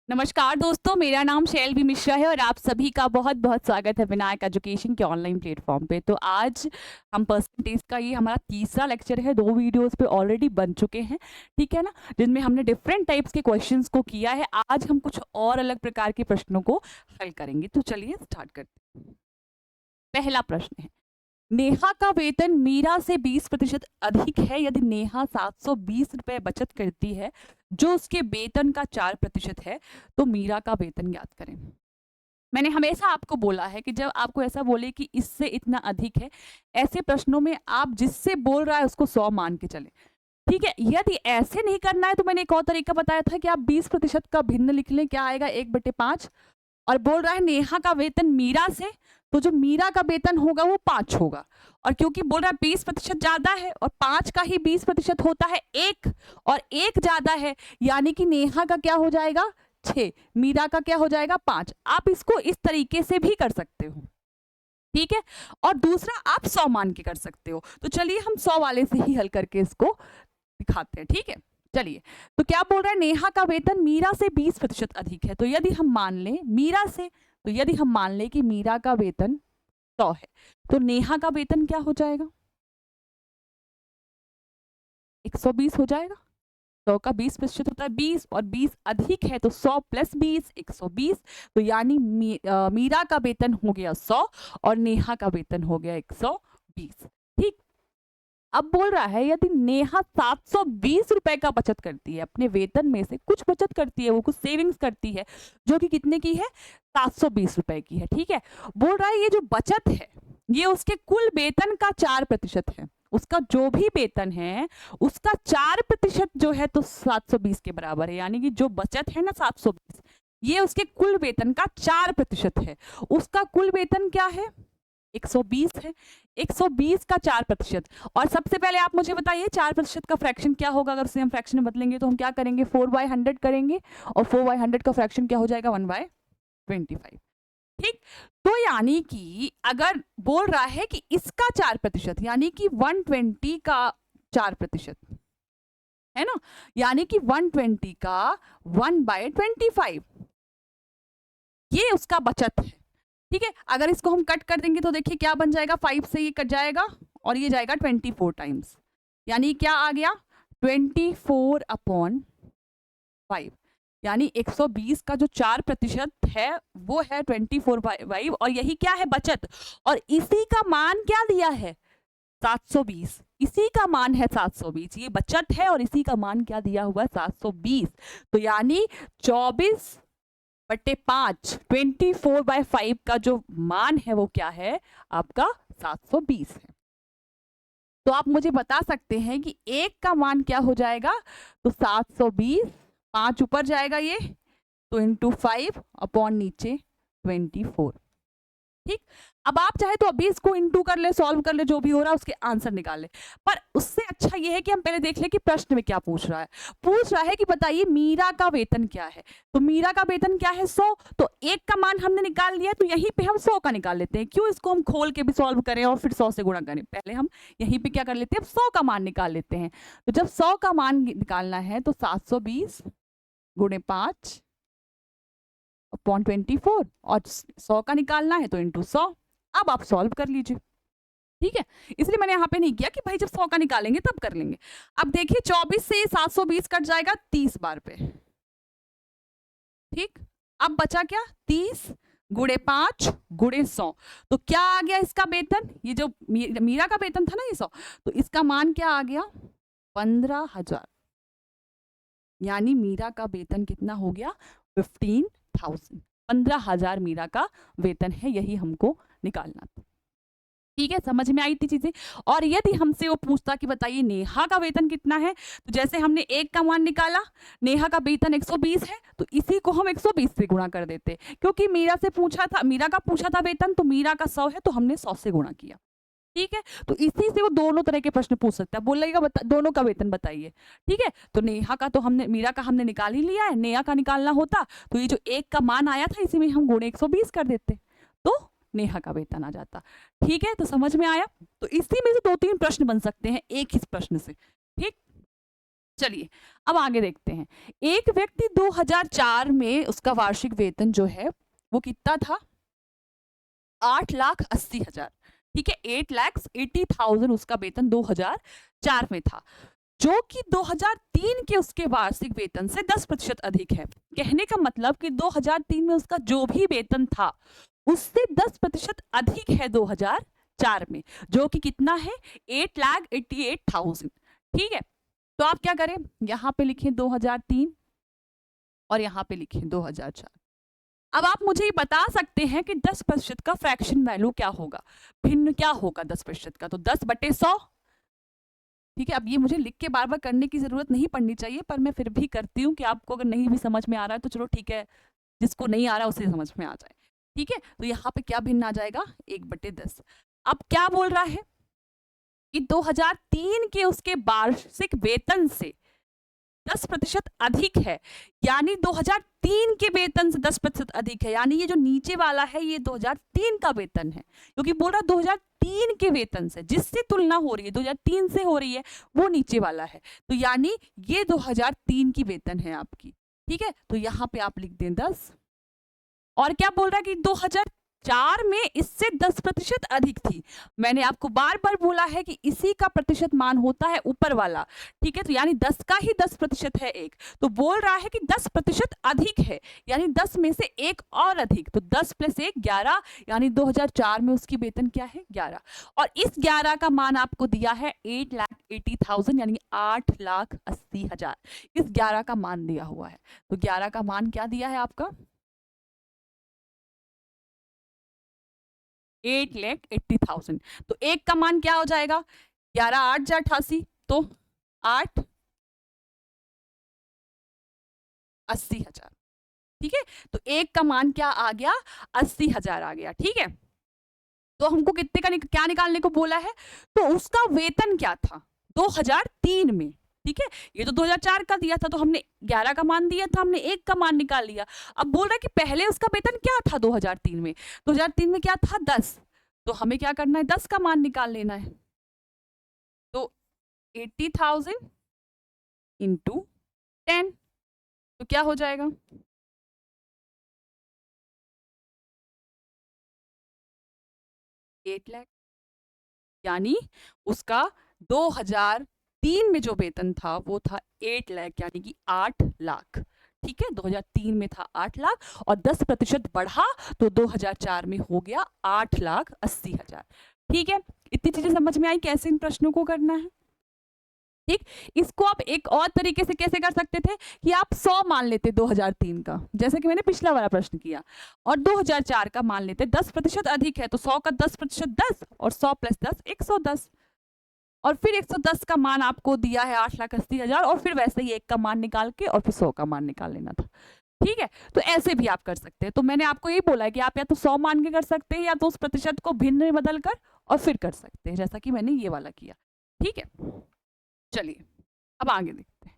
नमस्कार दोस्तों, मेरा नाम शैलवी मिश्रा है और आप सभी का बहुत बहुत स्वागत है विनायक एजुकेशन के ऑनलाइन प्लेटफॉर्म पे। तो आज हम परसेंटेज का ये हमारा तीसरा लेक्चर है। 2 वीडियोस पे ऑलरेडी बन चुके हैं, ठीक है ना, जिनमें हमने डिफरेंट टाइप्स के क्वेश्चंस को किया है। आज हम कुछ और अलग प्रकार के प्रश्नों को हल करेंगे। तो चलिए स्टार्ट करते हैं। पहला प्रश्न है, नेहा का वेतन मीरा से 20% अधिक है यदि नेहा 720 रुपए बचत करती है जो उसके वेतन का 4% है, तो मीरा का वेतन ज्ञात करें। मैंने हमेशा आपको बोला है कि जब आपको ऐसा बोले कि इससे इतना अधिक है, ऐसे प्रश्नों में आप जिससे बोल रहा है उसको 100 मान के चले, ठीक है। यदि ऐसे नहीं करना है तो मैंने एक और तरीका बताया था कि आप 20% का भिन्न लिख लें, क्या आएगा 1/5। और बोल रहा है नेहा का वेतन मीरा से, तो जो मीरा का वेतन होगा वो 5 होगा। और क्योंकि बोल रहा है 20% ज्यादा है और 5 का ही 20% होता है 1, और 1 ज्यादा है, यानी कि नेहा का क्या हो जाएगा 6, मीरा का क्या हो जाएगा 5। आप इसको इस तरीके से भी कर सकते हो, ठीक है। और दूसरा आप 100 मान के कर सकते हो। तो चलिए हम 100 वाले से ही हल करके इसको दिखाते हैं, ठीक है। चलिए, तो क्या बोल रहा है, नेहा का वेतन मीरा से 20% अधिक है। तो यदि हम मान लें मीरा से, तो यदि हम मान लें कि मीरा का वेतन 100 है, तो नेहा का वेतन क्या हो जाएगा 120 हो जाएगा। 100 का 20% होता है 20, और 20 अधिक है तो 100 प्लस 20 120। तो यानी मीरा का वेतन हो गया 100 और नेहा का वेतन हो गया 120, ठीक। अब बोल रहा है यदि नेहा 720 रुपए का बचत करती है, अपने वेतन में से कुछ बचत करती है, वो कुछ सेविंग्स करती है, जो कि कितने की है 720 रुपए की है, ठीक है। बोल रहा है ये जो बचत है ये उसके कुल वेतन का 4% है। उसका जो भी वेतन है उसका 4% जो है तो 720 के बराबर है। यानी कि जो बचत है ना 720, ये उसके कुल वेतन का 4% है। उसका कुल वेतन क्या है 120 है। 120 का 4%। और सबसे पहले आप मुझे बताइए 4% का फ्रैक्शन क्या होगा। अगर उसे हम फ्रैक्शन में बदलेंगे तो हम क्या करेंगे 4/100 करेंगे, और 4/100 का फ्रैक्शन क्या हो जाएगा 1/25, ठीक। तो यानी कि अगर बोल रहा है कि इसका 4%, यानी कि 120 का 4%, है ना, यानी कि 120 का 1/25, ये उसका बचत है, ठीक है। अगर इसको हम कट कर देंगे तो देखिए क्या बन जाएगा, 5 से ये कट जाएगा और ये जाएगा 24 टाइम्स, यानी क्या आ गया 24/5। यानी 120 का जो 4% है वो है 24/5, और यही क्या है बचत। और इसी का मान क्या दिया है 720, इसी का मान है 720, ये बचत है और इसी का मान क्या दिया हुआ है 720। तो यानी 24/5, 24/5 का जो मान है वो क्या है आपका 720 है। तो आप मुझे बता सकते हैं कि एक का मान क्या हो जाएगा, तो 720, 5 ऊपर जाएगा ये, तो इंटू 5 अपॉन नीचे 24, ठीक। अब आप चाहे तो अभी इसको इंटू कर ले, सॉल्व कर ले, जो भी हो रहा है उसके आंसर निकाल ले। पर उससे अच्छा ये है कि हम पहले देख ले कि प्रश्न में क्या पूछ रहा है। पूछ रहा है कि बताइए मीरा का वेतन क्या है। तो मीरा का वेतन क्या है 100, तो एक का मान हमने निकाल लिया, तो यहीं पे हम 100 का निकाल लेते हैं। क्यों इसको हम खोल के भी सॉल्व करें और फिर 100 से गुणा करें, पहले हम यहीं पे क्या कर लेते हैं 100 का मान निकाल लेते हैं। तो जब 100 का मान निकालना है तो 720 गुणे 5 अपॉन 24, और 100 का निकालना है तो इंटू 100। अब आप सॉल्व कर लीजिए, ठीक है। इसलिए मैंने यहाँ पे नहीं किया कि भाई जब 100 का निकालेंगे तब कर लेंगे। अब देखिए 24 से 720 कट जाएगा 30 बार पे, ठीक। अब बचा क्या 30 गुणे 5 गुणे 100, तो क्या आ गया इसका वेतन, ये जो मीरा का वेतन था ना ये 100, तो इसका मान क्या आ गया 15,000। यानी मीरा का वेतन कितना हो गया 15,000, 15,000 मीरा का वेतन है, यही हमको निकालना था, ठीक है। समझ में आई थी चीजें। और यदि हमसे वो पूछता कि बताइए नेहा का वेतन कितना है, तो जैसे हमने एक का मान निकाला, नेहा का वेतन 120 है, तो इसी को हम 120 से गुणा कर देते, क्योंकि मीरा से पूछा था, मीरा का पूछा था वेतन, तो मीरा का 100 है तो हमने 100 से गुणा किया, ठीक है। तो इसी से वो दोनों तरह के प्रश्न पूछ सकता है, बोलेगा दोनों का वेतन बताइए, ठीक है। तो नेहा का तो हमने, मीरा का हमने निकाल ही लिया है, नेहा का निकालना होता तो ये जो एक का मान आया था इसी में हम गुणे 120 कर देते, तो नेहा का वेतन आ जाता, ठीक है। तो समझ में आया। तो इसी में से 2-3 प्रश्न बन सकते हैं एक ही प्रश्न से, ठीक। चलिए अब आगे देखते हैं। एक व्यक्ति 2004 में उसका वार्षिक वेतन जो है वो कितना था? 8,80,000। ठीक है, 8,80,000 उसका वेतन 2004 में था, जो कि 2003 के उसके वार्षिक वेतन से 10% अधिक है। कहने का मतलब कि 2003 में उसका जो भी वेतन था उससे 10% अधिक है 2004 में, जो कि कितना है? 8,88,000। ठीक है, तो आप क्या करें, यहाँ पे लिखें 2003 और यहाँ पे लिखें 2004। अब आप मुझे ये बता सकते हैं कि 10% का फ्रैक्शन वैल्यू क्या होगा, भिन्न क्या होगा 10% का? तो 10/100। ठीक है, अब ये मुझे लिख के बार बार करने की जरूरत नहीं पड़नी चाहिए, पर मैं फिर भी करती हूँ कि आपको अगर नहीं भी समझ में आ रहा है तो चलो ठीक है, जिसको नहीं आ रहा उसे समझ में आ जाए। ठीक है, तो यहाँ पे क्या भिन्न आ जाएगा? 1/10। अब क्या बोल रहा है कि 2003 के उसके वार्षिक वेतन से 10% अधिक है, यानी 2003 के वेतन से 10% अधिक है, यानी ये जो नीचे वाला है ये 2003 का वेतन है, क्योंकि बोल रहा 2003 के वेतन से, जिससे तुलना हो रही है 2003 से हो रही है, वो नीचे वाला है, तो यानी ये 2003 की वेतन है आपकी। ठीक है, तो यहाँ पे आप लिख दें 10। और क्या बोल रहा है कि 2004 में इससे 10% अधिक थी। मैंने आपको बार बार बोला है कि इसी का प्रतिशत मान होता है ऊपर वाला। ठीक है, तो यानी 10 का ही 10% है एक, तो बोल रहा है कि 10% अधिक है, यानी 10 में से एक और अधिक, तो 10 + 1 11, यानी 2004 में उसकी वेतन क्या है? 11। और इस 11 का मान आपको दिया है 8,80,000, यानी 8,80,000। इस 11 का मान दिया हुआ है, तो 11 का मान क्या दिया है आपका? 8,80,000। तो एक का मान क्या हो जाएगा? 11 8 जा 88, तो 8,80,000। ठीक है, तो एक का मान क्या आ गया? 80,000 आ गया। ठीक है, तो हमको कितने का क्या निकालने को बोला है? तो उसका वेतन क्या था 2003 में। ठीक है, ये तो 2004 का दिया था, तो हमने 11 का मान दिया था, हमने एक का मान निकाल लिया। अब बोल रहा है कि पहले उसका वेतन क्या था 2003 में? 2003 में क्या था? 10। तो हमें क्या करना है? 10 का मान निकाल लेना है। तो 80,000 इंटू 10, तो क्या हो जाएगा? 8 लाख, यानी उसका 2003 में जो वेतन था वो था 8 लाख, यानी कि 8 लाख। ठीक है, 2003 में था 8 लाख और 10% बढ़ा तो 2004 में हो गया 8,80,000। ठीक है, इतनी चीजें समझ में आई कैसे इन प्रश्नों को करना है। ठीक, इसको आप एक और तरीके से कैसे कर सकते थे कि आप 100 मान लेते 2003 का, जैसे कि मैंने पिछला वाला प्रश्न किया, और 2004 का मान लेते। 10% अधिक है तो 100 का 10% 10, और 100 + 10 110, और फिर 110 का मान आपको दिया है 8,80,000, और फिर वैसे ही एक का मान निकाल के और फिर 100 का मान निकाल लेना था। ठीक है, तो ऐसे भी आप कर सकते हैं। तो मैंने आपको यही बोला है कि आप या तो 100 मान के कर सकते हैं, या तो उस प्रतिशत को भिन्न में बदल कर और फिर कर सकते हैं, जैसा कि मैंने ये वाला किया। ठीक है, चलिए अब आगे देखते हैं।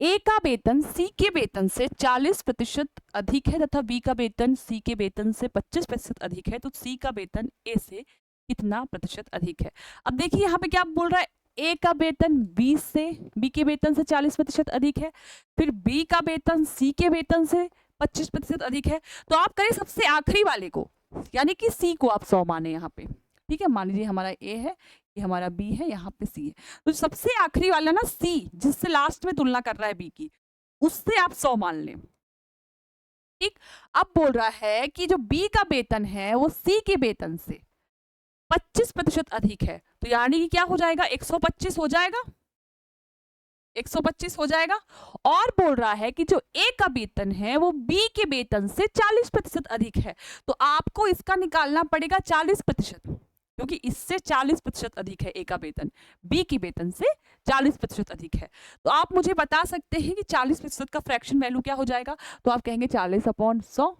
ए का वेतन सी के वेतन से 40% अधिक है तथा बी का वेतन सी के वेतन से 25% अधिक है, तो सी का वेतन ए से कितना प्रतिशत अधिक है? अब देखिए यहाँ पे क्या बोल रहा है, ए का वेतन बी के वेतन से 40% अधिक है, फिर बी का वेतन सी के वेतन से 25% अधिक है। तो आप करें सबसे आखिरी वाले को, यानी कि सी को आप 100 माने यहाँ पे। ठीक है, मान लीजिए हमारा ए है, ये हमारा बी है, यहाँ पे सी है, तो सबसे आखिरी वाला ना सी, जिससे लास्ट में तुलना कर रहा है बी की, उससे आप 100 मान लें। ठीक, अब बोल रहा है कि जो बी का वेतन है वो सी के वेतन से 25% अधिक है, तो यानी कि क्या हो जाएगा? 125 हो जाएगा, 125 हो जाएगा। और बोल रहा है कि जो ए का वेतन है वो बी के वेतन से 40% अधिक है, तो आपको इसका निकालना पड़ेगा 40%, क्योंकि इससे 40% अधिक है ए का वेतन, बी के वेतन से 40% अधिक है। तो आप मुझे बता सकते हैं कि 40% का फ्रैक्शन वैल्यू क्या हो जाएगा? तो आप कहेंगे 40/100,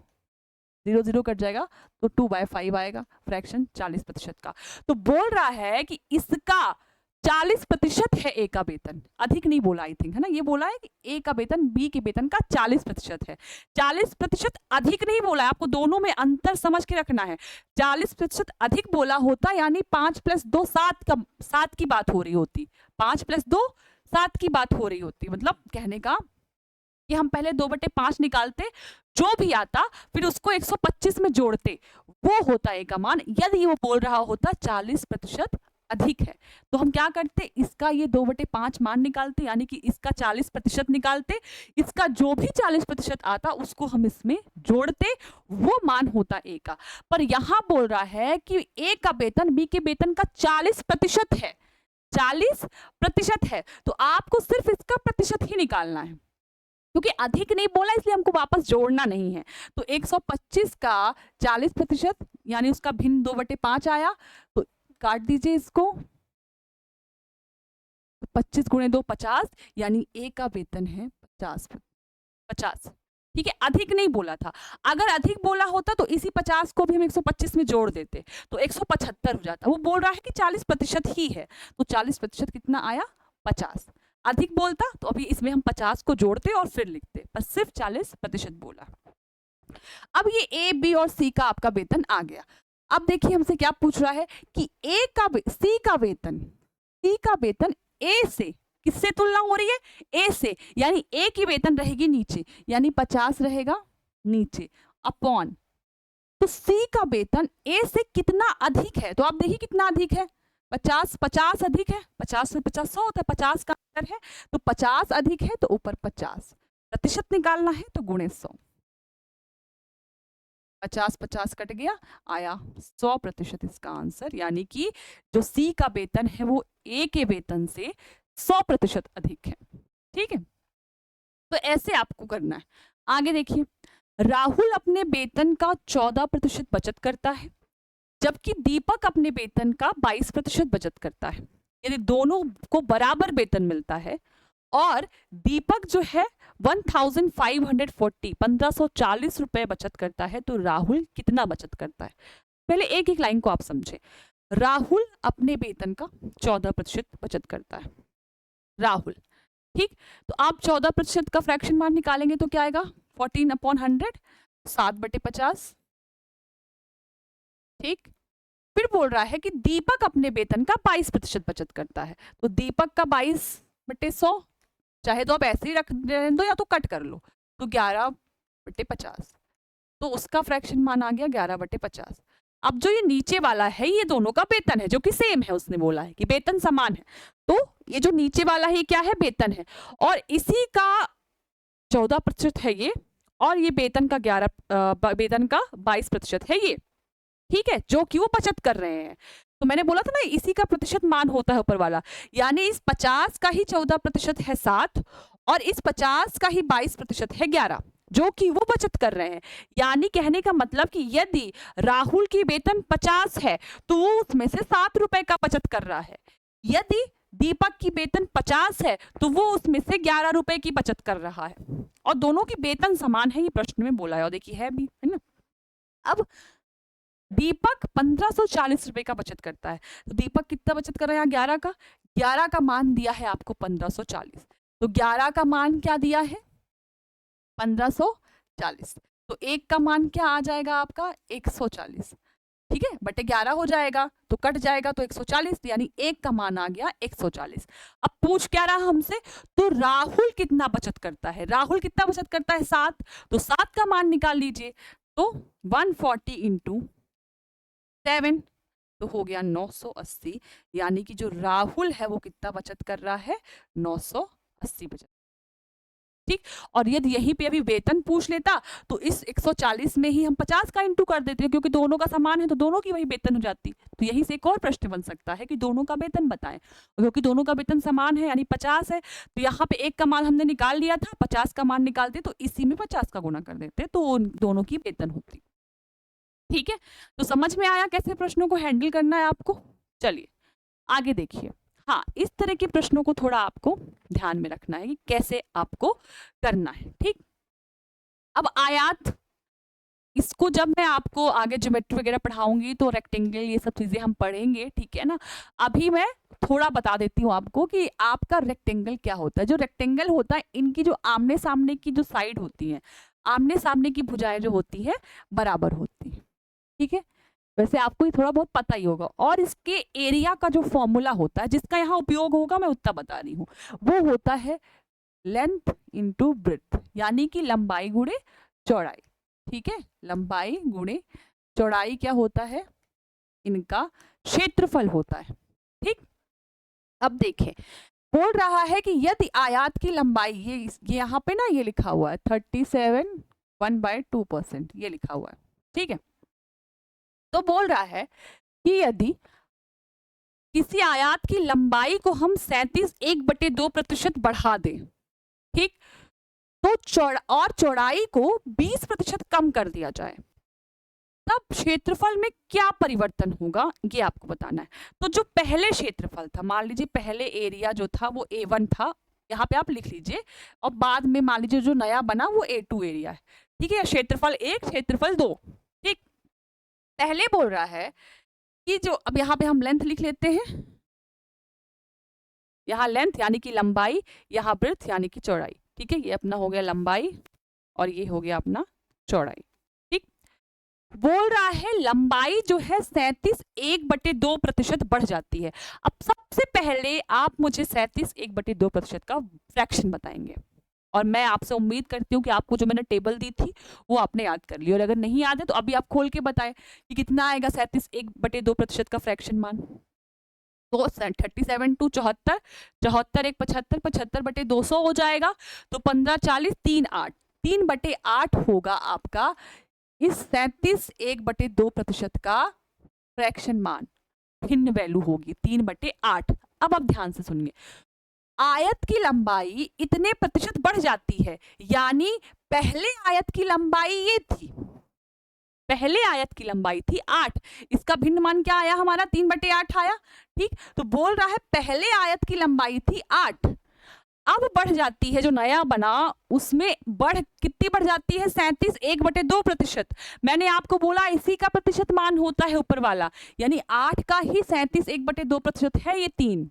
0 0 कट जाएगा, तो 2/5 आएगा फ्रैक्शन 40% का। तो बोल रहा है कि इसका 40% है ए का वेतन, अधिक नहीं बोला आई थिंक, है ना, ये बोला है कि ए का वेतन बी के वेतन का 40% है। 40% अधिक नहीं बोला है, आपको दोनों में अंतर समझ के रखना है। 40% अधिक बोला होता, यानी 5 + 2 7 की बात हो रही होती, 5 + 2 7 की बात हो रही होती, मतलब कहने का कि हम पहले 2/5 निकालते, जो भी आता फिर उसको 125 में जोड़ते, वो होता ए का मान। यदि वो बोल रहा होता 40% अधिक है, तो हम क्या करते, इसका ये 2/5 मान निकालते, यानी कि इसका 40% निकालते, इसका जो भी 40% आता उसको हम इसमें जोड़ते, वो मान होता ए का। पर यहाँ बोल रहा है कि ए का वेतन बी के वेतन का 40% है, 40% है, तो आपको सिर्फ इसका प्रतिशत ही निकालना है, क्योंकि अधिक नहीं बोला इसलिए हमको वापस जोड़ना नहीं है। तो 125 का 40% यानी उसका भिन्न 2/5 आया, तो काट दीजिए इसको, 25 × 2 50, यानी ए का वेतन है 50। ठीक है, अधिक नहीं बोला था। अगर अधिक बोला होता तो इसी 50 को भी हम 125 में जोड़ देते तो 175 हो जाता। वो बोल रहा है कि 40% ही है, तो 40% कितना आया, 50। अधिक बोलता तो अभी इसमें हम 50 को जोड़ते और फिर लिखते, पर सिर्फ 40% बोला। अब ये ए, बी और सी का आपका वेतन आ गया। अब देखिए हमसे क्या पूछ रहा है कि सी का वेतन ए से किससे तुलना हो रही है, ए से, यानी ए की वेतन रहेगी नीचे, यानी 50 रहेगा नीचे, अपॉन, तो सी का वेतन ए से कितना अधिक है, तो आप देखिए कितना अधिक है, 50 अधिक है, 50 से 50 100 होता है, 50 का अंतर है, तो 50 अधिक है, तो ऊपर 50 प्रतिशत निकालना है, तो गुणे 100, 50 कट गया, आया 100% इसका आंसर, यानी कि जो सी का वेतन है वो ए के वेतन से 100% अधिक है। ठीक है, तो ऐसे आपको करना है। आगे देखिए, राहुल अपने वेतन का 14% बचत करता है, जबकि दीपक अपने वेतन का 22% बचत करता है। यदि दोनों को बराबर वेतन मिलता है और दीपक जो है 1540 रुपए बचत करता है, तो राहुल कितना बचत करता है। पहले एक एक लाइन को आप समझे। राहुल अपने वेतन का 14% बचत करता है, राहुल, ठीक, तो आप 14% का फ्रैक्शन मान निकालेंगे तो क्या आएगा, 14/100, 7/50। ठीक, फिर बोल रहा है कि दीपक अपने वेतन का 22% बचत करता है, तो दीपक का 22/100, चाहे तो आप ऐसे ही रख दो या तो कट कर लो, तो 11/50, तो उसका फ्रैक्शन मान आ गया 11/50। अब जो ये नीचे वाला है ये दोनों का वेतन है, जो कि सेम है, उसने बोला है कि वेतन समान है, तो ये जो नीचे वाला है क्या है, वेतन है, और इसी का 14% है ये, और ये वेतन का 22% है ये। ठीक है, जो कि वो बचत कर रहे हैं। तो मैंने बोला था ना इसी का प्रतिशत मान होता है ऊपर वाला, यानी इस 50 का ही 14% है 7, और इस 50 का ही 22% है 11, जो कि वो बचत कर रहे हैं। यानी कहने का मतलब कि यदि राहुल की वेतन 50 है तो वो उसमें से 7 रुपए का बचत कर रहा है, यदि दीपक की वेतन 50 है तो वो उसमें से 11 रुपए की बचत कर रहा है, और दोनों की वेतन समान है, ये प्रश्न में बोला है, और देखिए है भी, है ना। अब दीपक 1540 रुपए का बचत करता है, तो दीपक कितना बचत कर रहा है, 11 का मान दिया है आपको 1540, तो 11 का मान क्या दिया है, 1540, तो 1 का मान क्या आ जाएगा आपका, 140, ठीक है, बटे 11 हो जाएगा, तो कट जाएगा, तो 140, यानी 1 का मान आ गया 140। अब पूछ क्या रहा हमसे, तो राहुल कितना बचत करता है, राहुल कितना बचत करता है, 7, तो 7 का मान निकाल लीजिए, तो 140 इंटू 7, तो हो गया 980, यानी कि जो राहुल है वो कितना बचत कर रहा है, 980 बचत। ठीक, और यदि यहीं पे अभी वेतन पूछ लेता तो इस 140 में ही हम 50 का इंटू कर देते, क्योंकि दोनों का समान है तो दोनों की वही वेतन हो जाती। तो यहीं से एक और प्रश्न बन सकता है कि दोनों का वेतन बताएं, क्योंकि दोनों का वेतन समान है यानी 50 है, तो यहाँ पे 1 का मान हमने निकाल लिया था, 50 का मान निकालते तो इसी में 50 का गुणा कर देते, तो दोनों की वेतन होती। ठीक है, तो समझ में आया कैसे प्रश्नों को हैंडल करना है आपको। चलिए आगे देखिए। हाँ, इस तरह के प्रश्नों को थोड़ा आपको ध्यान में रखना है कि कैसे आपको करना है। ठीक, अब आयात, इसको जब मैं आपको आगे ज्योमेट्री वगैरह पढ़ाऊंगी तो रेक्टेंगल ये सब चीजें हम पढ़ेंगे, ठीक है ना। अभी मैं थोड़ा बता देती हूँ आपको कि आपका रेक्टेंगल क्या होता है। जो रेक्टेंगल होता है, इनकी जो आमने सामने की जो साइड होती है, आमने सामने की भुजाएं जो होती है बराबर होती है, ठीक है। वैसे आपको ये थोड़ा बहुत पता ही होगा। और इसके एरिया का जो फॉर्मूला होता है जिसका यहाँ उपयोग होगा मैं उतना बता रही हूँ, वो होता है लेंथ इंटू ब्रेड्थ, यानी कि लंबाई गुणे चौड़ाई। ठीक है, लंबाई गुणे चौड़ाई क्या होता है, इनका क्षेत्रफल होता है। ठीक, अब देखें, बोल रहा है कि यदि आयत की लंबाई, ये यहाँ पे ना ये लिखा हुआ है 37 1/2%, ये लिखा हुआ है। ठीक है, तो बोल रहा है कि यदि किसी आयत की लंबाई को हम 37 1/2% बढ़ा दें, ठीक, तो चौड़ाई को 20% कम कर दिया जाए, तब क्षेत्रफल में क्या परिवर्तन होगा ये आपको बताना है। तो जो पहले क्षेत्रफल था, मान लीजिए पहले एरिया जो था वो A1 था, यहाँ पे आप लिख लीजिए, और बाद में मान लीजिए जो नया बना वो A2 एरिया है। ठीक है, क्षेत्रफल 1 क्षेत्रफल 2। ठीक, पहले बोल रहा है कि जो, अब यहाँ पे हम लेंथ लिख लेते हैं, यहाँ लेंथ यानी कि लंबाई, यहाँ ब्रेड्थ यानी कि चौड़ाई। ठीक है, ये अपना हो गया लंबाई और ये हो गया अपना चौड़ाई। ठीक, बोल रहा है लंबाई जो है 37 1/2% बढ़ जाती है। अब सबसे पहले आप मुझे 37 1/2% का फ्रैक्शन बताएंगे, और मैं आपसे उम्मीद करती हूँ कि आपको जो मैंने टेबल दी थी वो आपने याद कर ली, और अगर नहीं याद है तो अभी आप खोल के बताएं कि कितना आएगा 37 1/2% का फ्रैक्शन मान। तो 37 टू 74, 74 1 75, 75/200 हो जाएगा, तो 15 40 3 8, 3/8 होगा आपका इस 37 1/2% का फ्रैक्शन मान, भिन्न वैल्यू होगी 3/8। अब आप ध्यान से सुनिए, आयत की लंबाई इतने प्रतिशत बढ़ जाती है, यानी पहले आयत की लंबाई ये थी, पहले आयत की लंबाई थी 8, इसका भिन्न मान क्या आया हमारा 3/8 आया। ठीक, तो बोल रहा है पहले आयत की लंबाई थी 8, अब बढ़ जाती है, जो नया बना उसमें कितनी बढ़ जाती है 37 1/2%। मैंने आपको बोला इसी का प्रतिशत मान होता है ऊपर वाला, यानी 8 का ही 37 1/2% है ये 3।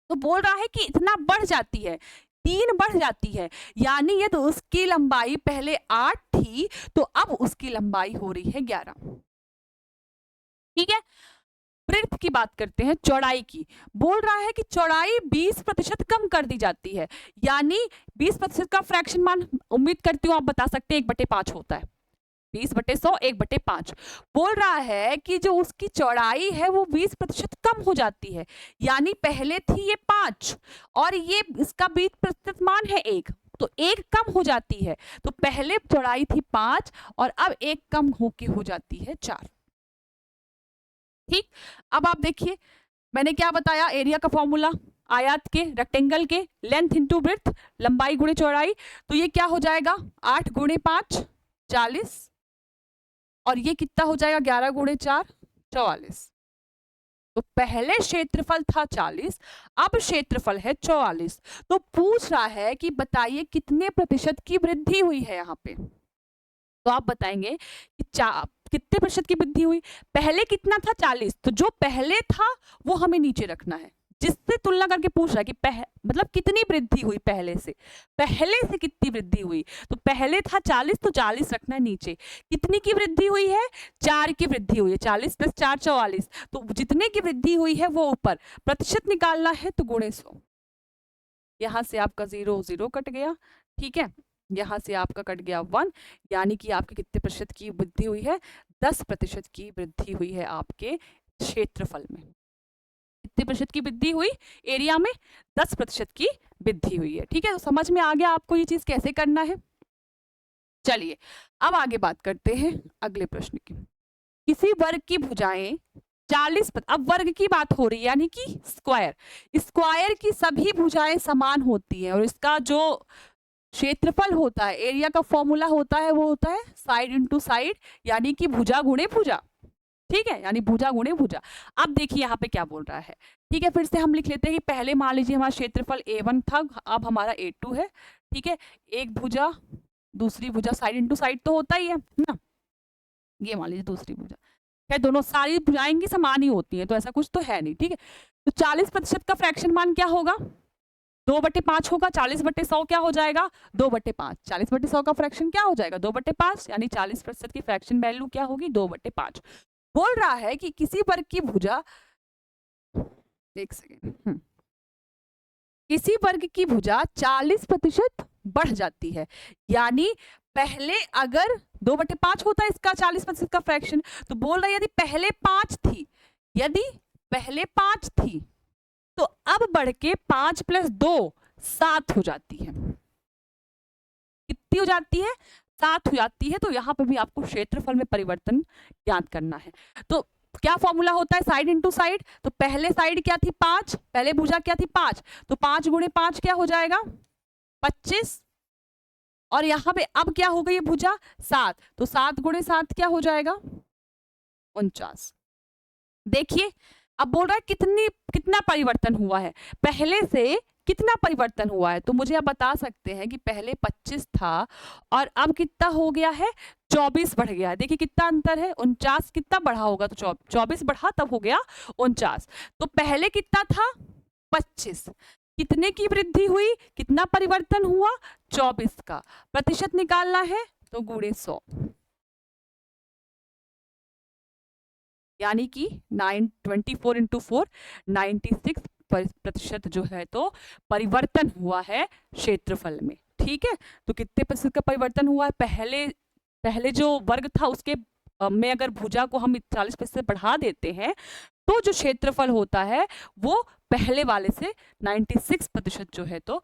तो बोल रहा है कि इतना बढ़ जाती है, 3 बढ़ जाती है, यानी ये तो उसकी लंबाई पहले 8 थी तो अब उसकी लंबाई हो रही है 11। ठीक है, ब्रेड्थ की बात करते हैं, चौड़ाई की। बोल रहा है कि चौड़ाई 20% कम कर दी जाती है, यानी 20% का फ्रैक्शन मान उम्मीद करती हूँ आप बता सकते हैं 1/5 होता है, 20/100 1/5। बोल रहा है कि जो उसकी चौड़ाई है वो 20% कम हो जाती है, यानी पहले थी ये 5 और ये इसका 20% मान है 1, तो 1 कम हो जाती है। तो पहले चौड़ाई थी 5 और अब 1 कम होके हो जाती है 4। ठीक, अब आप देखिए मैंने क्या बताया, एरिया का फॉर्मूला, आयत के, रेक्टेंगल के, लेंथ इंटू ब्रेड्थ, लंबाई गुणे चौड़ाई, तो ये क्या हो जाएगा 8 गुणे 5 40, और ये कितना हो जाएगा 11 गुणे 4 44। तो पहले क्षेत्रफल था 40, अब क्षेत्रफल है 44। तो पूछ रहा है कि बताइए कितने प्रतिशत की वृद्धि हुई है यहाँ पे, तो आप बताएंगे कि कितने प्रतिशत की वृद्धि हुई, पहले कितना था 40, तो जो पहले था वो हमें नीचे रखना है, जिससे तुलना करके पूछ रहा है कि मतलब कितनी वृद्धि हुई पहले से कितनी वृद्धि हुई, तो पहले था 40 तो 40 रखना है नीचे, कितनी की वृद्धि हुई है 4 की वृद्धि हुई है, 40 + 4 44, तो जितने की वृद्धि हुई है वो ऊपर, प्रतिशत निकालना है तो गुणे 100, यहाँ से आपका 0 0 कट गया। ठीक है, यहाँ से आपका कट गया 1, यानी कि आपके कितने प्रतिशत की वृद्धि हुई है 10% की वृद्धि हुई है आपके क्षेत्रफल में। कितने प्रतिशत की वृद्धि हुई एरिया में, 10% की वृद्धि हुई है। ठीक है, तो समझ में आ गया आपको ये चीज कैसे करना है। चलिए अब आगे बात करते हैं अगले प्रश्न की। किसी वर्ग की भुजाएं 40, अब वर्ग की बात हो रही है यानी कि स्क्वायर की सभी भुजाएं समान होती हैं, और इसका जो क्षेत्रफल होता है, एरिया का फॉर्मूला होता है, वो होता है साइड इंटू साइड, यानी कि भुजा गुणे भुजा। ठीक है, यानी भुजा गुणे भुजा। अब देखिए यहाँ पे क्या बोल रहा है। ठीक है, फिर से हम लिख लेते हैं कि पहले मान लीजिए हमारा क्षेत्रफल A1 था, अब हमारा A2 है। ठीक है, एक भुजा दूसरी भुजा, साइड इंटू साइड तो होता ही है ना, ये मान लीजिए दूसरी भुजा है, दोनों सारी भुजाएं की समान ही होती हैं, तो ऐसा कुछ तो है नहीं। ठीक है, तो 40% का फ्रैक्शन मान क्या होगा 2/5 होगा, 40/100 क्या हो जाएगा 2/5, 40/100 का फ्रैक्शन क्या हो जाएगा 2/5, यानी 40% की फ्रैक्शन वैल्यू क्या होगी 2/5। बोल रहा है कि किसी वर्ग की भुजा, एक सेकेंड, किसी वर्ग की भुजा 40% बढ़ जाती है। यानी पहले अगर 2/5 होता है इसका 40% का फ्रैक्शन, तो बोल रहा है यदि पहले 5 थी, यदि पहले 5 थी तो अब बढ़ के 5 + 2 7 हो जाती है। कितनी हो जाती है? 7 हो जाती है। तो यहाँ पे भी आपको क्षेत्रफल में परिवर्तन ज्ञात करना है। तो क्या फॉर्मूला होता है साइड इंटू साइड? तो पहले साइड क्या थी? 5, पहले भुजा क्या थी? 5, तो 5 × 5 क्या हो जाएगा? 25। और यहाँ पे अब क्या हो गई है भुजा? 7, तो 7 × 7 क्या हो जाएगा? 49। देखिए अब बोल रहा है कितना परिवर्तन हुआ है, पहले से कितना परिवर्तन हुआ है। तो मुझे आप बता सकते हैं कि पहले 25 था और अब कितना हो गया है? 24 बढ़ गया है। देखिए कितना अंतर है, 49 कितना बढ़ा होगा? तो 24 बढ़ा तब हो गया 49। तो पहले कितना था? 25। कितने की वृद्धि हुई, कितना परिवर्तन हुआ? 24 का। प्रतिशत निकालना है तो × 100, यानी कि 24 × 4 96% जो है तो परिवर्तन हुआ है क्षेत्रफल में। ठीक है, तो कितने प्रतिशत का परिवर्तन हुआ है? पहले जो वर्ग था उसके में अगर भुजा को हम 40% बढ़ा देते हैं तो जो क्षेत्रफल होता है वो पहले वाले से 96% जो है तो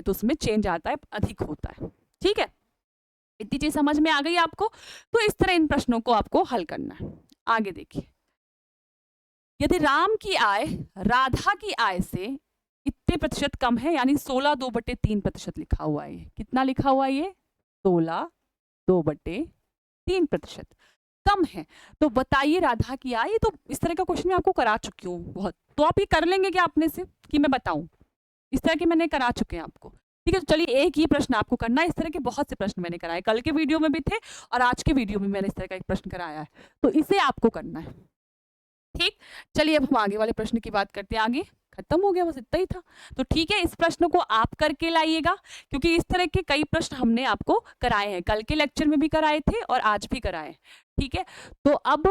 उसमें चेंज आता है, अधिक होता है। ठीक है, इतनी चीज समझ में आ गई आपको? तो इस तरह इन प्रश्नों को आपको हल करना है। आगे देखिए, यदि राम की आय राधा की आय से इतने प्रतिशत कम है, यानी 16 2/3% लिखा हुआ है। कितना लिखा हुआ है ये? 16 2/3% कम है। तो बताइए राधा की आय। ये तो इस तरह का क्वेश्चन मैं आपको करा चुकी हूँ बहुत, तो आप ये कर लेंगे क्या अपने से कि मैं बताऊं? इस तरह के मैंने करा चुके हैं आपको। ठीक है, तो चलिए एक ही प्रश्न आपको करना है। इस तरह के बहुत से प्रश्न मैंने कराए, कल के वीडियो में भी थे और आज के वीडियो में मैंने इस तरह का एक प्रश्न कराया है, तो इसे आपको करना है। ठीक, चलिए अब हम आगे वाले प्रश्न की बात करते हैं। आगे खत्म हो गया, बस इतना ही था। तो ठीक है, इस प्रश्न को आप करके लाइएगा, क्योंकि इस तरह के कई प्रश्न हमने आपको कराए हैं, कल के लेक्चर में भी कराए थे और आज भी कराए। ठीक है, तो अब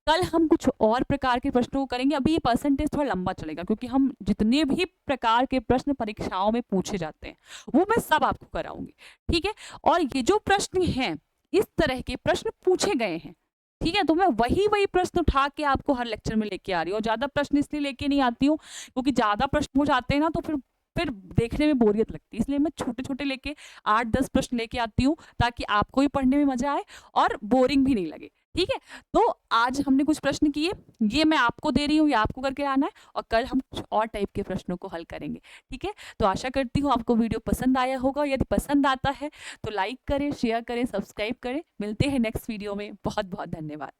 कल हम कुछ और प्रकार के प्रश्नों को करेंगे। अभी ये परसेंटेज थोड़ा लंबा चलेगा, क्योंकि हम जितने भी प्रकार के प्रश्न परीक्षाओं में पूछे जाते हैं वो मैं सब आपको कराऊंगी। ठीक है, और ये जो प्रश्न हैं, इस तरह के प्रश्न पूछे गए हैं। ठीक है, तो मैं वही प्रश्न उठा के आपको हर लेक्चर में लेके आ रही हूँ। ज्यादा प्रश्न इसलिए लेके नहीं आती हूँ क्योंकि ज्यादा प्रश्न हो जाते हैं ना, तो फिर देखने में बोरियत लगती है। इसलिए मैं छोटे छोटे लेके 8-10 प्रश्न लेके आती हूँ, ताकि आपको भी पढ़ने में मजा आए और बोरिंग भी नहीं लगे। ठीक है, तो आज हमने कुछ प्रश्न किए, ये मैं आपको दे रही हूँ, ये आपको करके आना है, और कल हम कुछ और टाइप के प्रश्नों को हल करेंगे। ठीक है, तो आशा करती हूँ आपको वीडियो पसंद आया होगा। यदि पसंद आता है तो लाइक करें, शेयर करें, सब्सक्राइब करें। मिलते हैं नेक्स्ट वीडियो में। बहुत बहुत धन्यवाद।